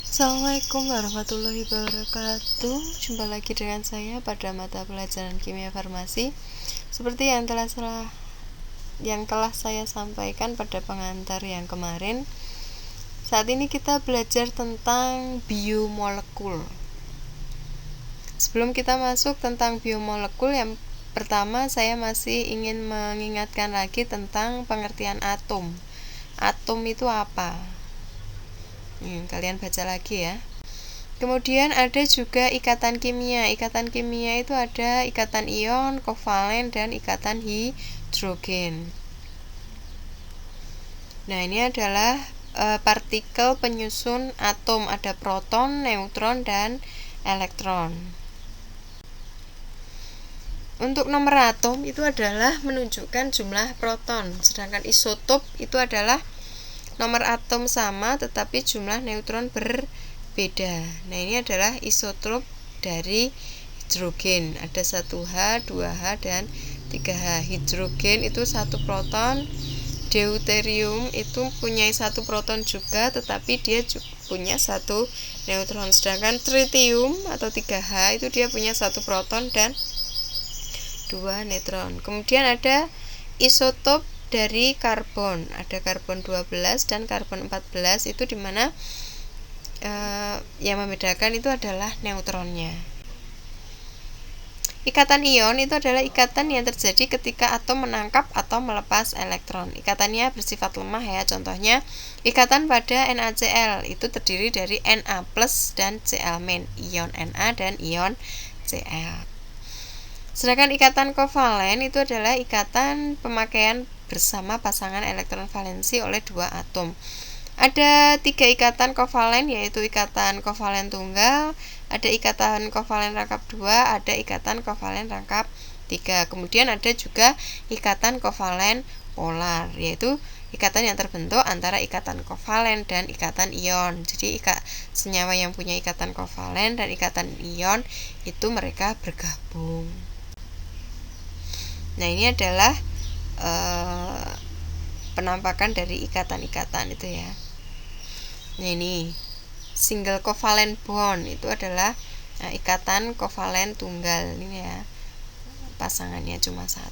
Assalamualaikum warahmatullahi wabarakatuh. Jumpa lagi dengan saya pada mata pelajaran kimia farmasi. Seperti yang telah saya sampaikan pada pengantar yang kemarin, saat ini kita belajar tentang biomolekul. Sebelum kita masuk tentang biomolekul, yang pertama saya masih ingin mengingatkan lagi tentang pengertian atom. Atom itu apa? Kalian baca lagi ya. Kemudian ada juga ikatan kimia. Ikatan kimia itu ada ikatan ion, kovalen, dan ikatan hidrogen. Nah, ini adalah partikel penyusun atom. Ada proton, neutron, dan elektron. Untuk nomor atom itu adalah menunjukkan jumlah proton, sedangkan isotop itu adalah nomor atom sama tetapi jumlah neutron berbeda. Nah, ini adalah isotop dari hidrogen. Ada 1H, 2H, dan 3H. Hidrogen itu 1 proton. Deuterium itu punya 1 proton juga, tetapi dia punya 1 neutron. Sedangkan tritium atau 3H itu dia punya 1 proton dan 2 neutron. Kemudian ada isotop dari karbon, ada karbon 12 dan karbon 14, itu dimana yang membedakan itu adalah neutronnya. Ikatan ion itu adalah ikatan yang terjadi ketika atom menangkap atau melepas elektron. Ikatannya bersifat lemah ya, contohnya ikatan pada NaCl itu terdiri dari Na+ dan Cl-, ion Na dan ion Cl. Sedangkan ikatan kovalen itu adalah ikatan pemakaian bersama pasangan elektron valensi oleh 2 atom. Ada 3 ikatan kovalen, yaitu ikatan kovalen tunggal, ada ikatan kovalen rangkap 2, ada ikatan kovalen rangkap 3. Kemudian ada juga ikatan kovalen polar, yaitu ikatan yang terbentuk antara ikatan kovalen dan ikatan ion. Jadi senyawa yang punya ikatan kovalen dan ikatan ion itu mereka bergabung. Nah, ini adalah penampakan dari ikatan-ikatan itu ya. Nah, ini single covalent bond itu adalah ikatan kovalen tunggal ini ya. Pasangannya cuma 1,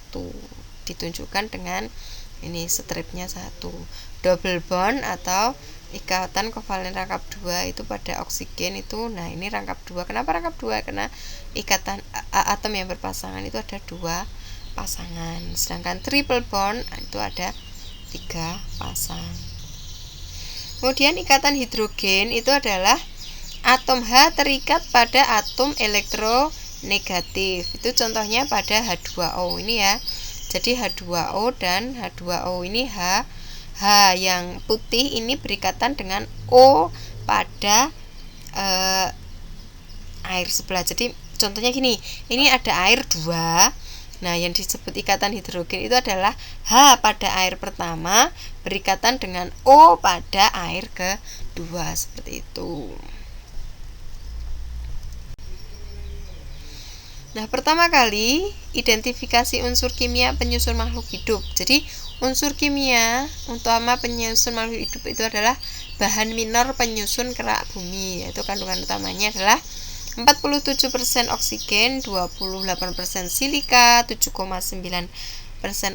ditunjukkan dengan ini stripnya 1. Double bond atau ikatan kovalen rangkap 2 itu pada oksigen itu. Nah, ini rangkap 2. Kenapa rangkap 2? Karena ikatan atom yang berpasangan itu ada 2 pasangan. Sedangkan triple bond itu ada 3 pasang. Kemudian ikatan hidrogen itu adalah atom H terikat pada atom elektronegatif. Itu contohnya pada H2O ini ya. Jadi H2O dan H2O ini H yang putih ini berikatan dengan O pada air sebelah. Jadi contohnya gini, ini ada air 2. Nah, yang disebut ikatan hidrogen itu adalah H pada air pertama berikatan dengan O pada air kedua, seperti itu. Nah, pertama kali identifikasi unsur kimia penyusun makhluk hidup. Jadi, unsur kimia utama penyusun makhluk hidup itu adalah bahan minor penyusun kerak bumi, yaitu kandungan utamanya adalah 47% oksigen, 28% silika, 7,9%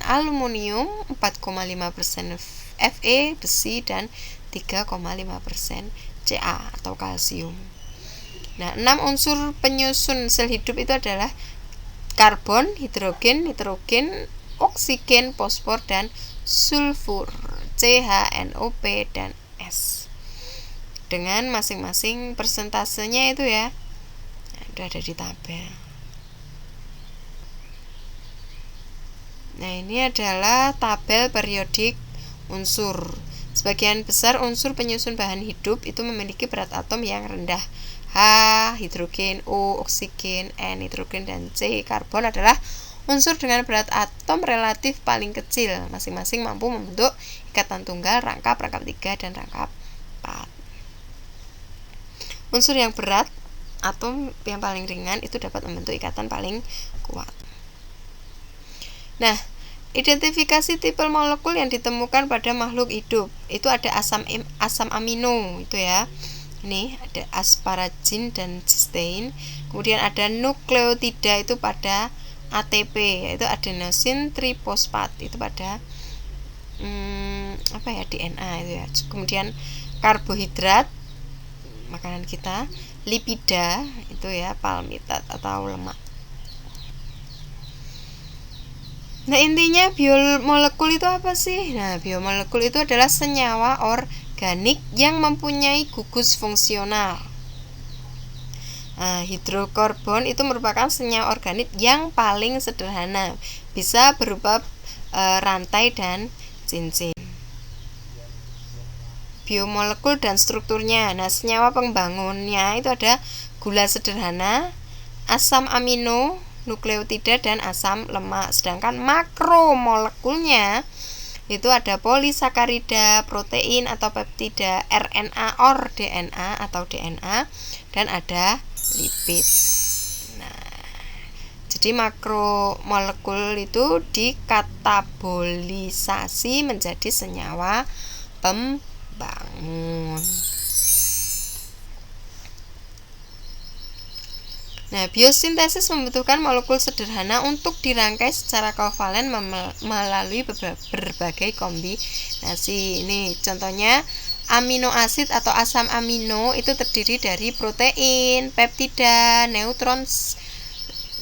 aluminium, 4,5% Fe, besi, dan 3,5% Ca atau kalsium. Nah, 6 unsur penyusun sel hidup itu adalah karbon, hidrogen, nitrogen, oksigen, fosfor, dan sulfur, CH-NO+, dan S. Dengan masing-masing persentasenya itu ya. Udah ada di tabel. Nah, ini adalah tabel periodik unsur. Sebagian besar unsur penyusun bahan hidup itu memiliki berat atom yang rendah. H, hidrogen, O, oksigen, N, nitrogen, dan C, karbon adalah unsur dengan berat atom relatif paling kecil. Masing-masing mampu membentuk ikatan tunggal, rangkap 3, dan rangkap 4. Unsur yang berat atom yang paling ringan itu dapat membentuk ikatan paling kuat. Nah, identifikasi tipe molekul yang ditemukan pada makhluk hidup itu ada asam amino itu ya. Ini ada asparagin dan cysteine. Kemudian ada nukleotida itu pada ATP, yaitu adenosin trifosfat itu pada DNA itu ya. Kemudian karbohidrat makanan kita, lipida itu ya palmitat atau lemak. Nah, intinya biomolekul itu apa sih? Nah, biomolekul itu adalah senyawa organik yang mempunyai gugus fungsional. Nah, hidrokarbon itu merupakan senyawa organik yang paling sederhana, bisa berupa rantai dan cincin. Biomolekul dan strukturnya. Nah, senyawa pembangunnya itu ada gula sederhana, asam amino, nukleotida, dan asam lemak. Sedangkan makromolekulnya itu ada polisakarida, protein atau peptida, RNA or DNA atau DNA, dan ada lipid. Nah, jadi makromolekul itu dikatabolisasi menjadi senyawa pembangun. Nah, biosintesis membutuhkan molekul sederhana untuk dirangkai secara kovalen melalui berbagai kombinasi. Ini contohnya amino asid atau asam amino itu terdiri dari protein, peptida,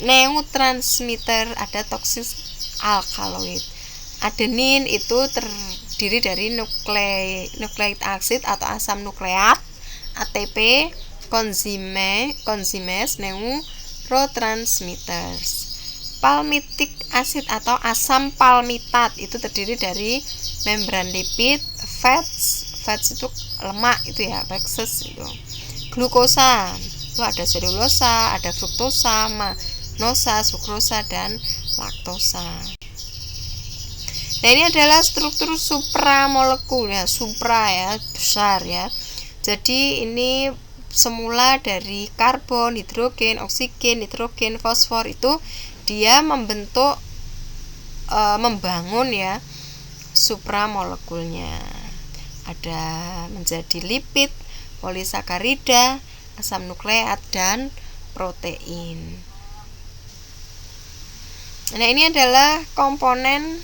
neurotransmitter, ada toksin alkaloid. Adenin itu terdiri dari nucleic acid atau asam nukleat, ATP, konzimes, neurotransmitters. Palmitic acid atau asam palmitat itu terdiri dari membran lipid, fats itu lemak itu ya, waxes itu. Glukosa itu ada selulosa, ada fruktosa, manosa, sukrosa, dan laktosa. Nah, ini adalah struktur supramolekul ya, supra ya, besar ya. Jadi ini semula dari karbon, hidrogen, oksigen, nitrogen, fosfor itu dia membentuk membangun ya supramolekulnya. Ada menjadi lipid, polisakarida, asam nukleat, dan protein. Nah, ini adalah komponen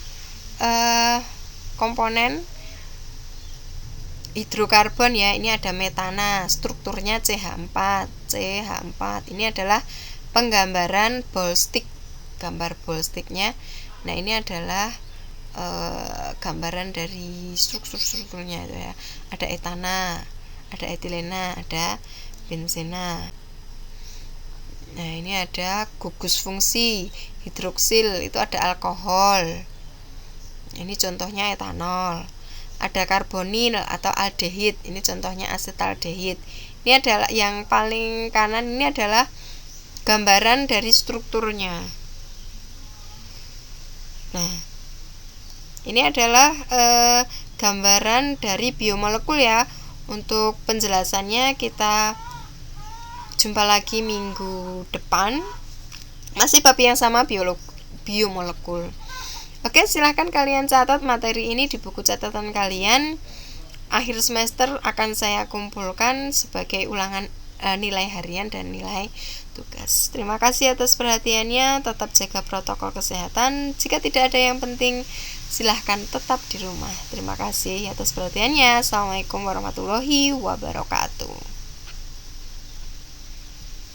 hidrokarbon ya. Ini ada metana, strukturnya CH4. Ini adalah penggambaran Bolle-stick, gambar Bolle-sticknya. Nah, ini adalah gambaran dari strukturnya itu ya. Ada etana, ada etilena, ada benzena. Nah, ini ada gugus fungsi hidroksil, itu ada alkohol. Ini contohnya etanol. Ada karbonil atau aldehid, ini contohnya asetaldehid. Ini adalah yang paling kanan, ini adalah gambaran dari strukturnya. Nah, ini adalah gambaran dari biomolekul ya. Untuk penjelasannya kita jumpa lagi minggu depan. Masih bab yang sama, biomolekul. Oke, silahkan kalian catat materi ini di buku catatan kalian. Akhir semester akan saya kumpulkan sebagai ulangan nilai harian dan nilai tugas. Terima kasih atas perhatiannya. Tetap jaga protokol kesehatan. Jika tidak ada yang penting, silahkan tetap di rumah. Terima kasih atas perhatiannya. Assalamualaikum warahmatullahi wabarakatuh.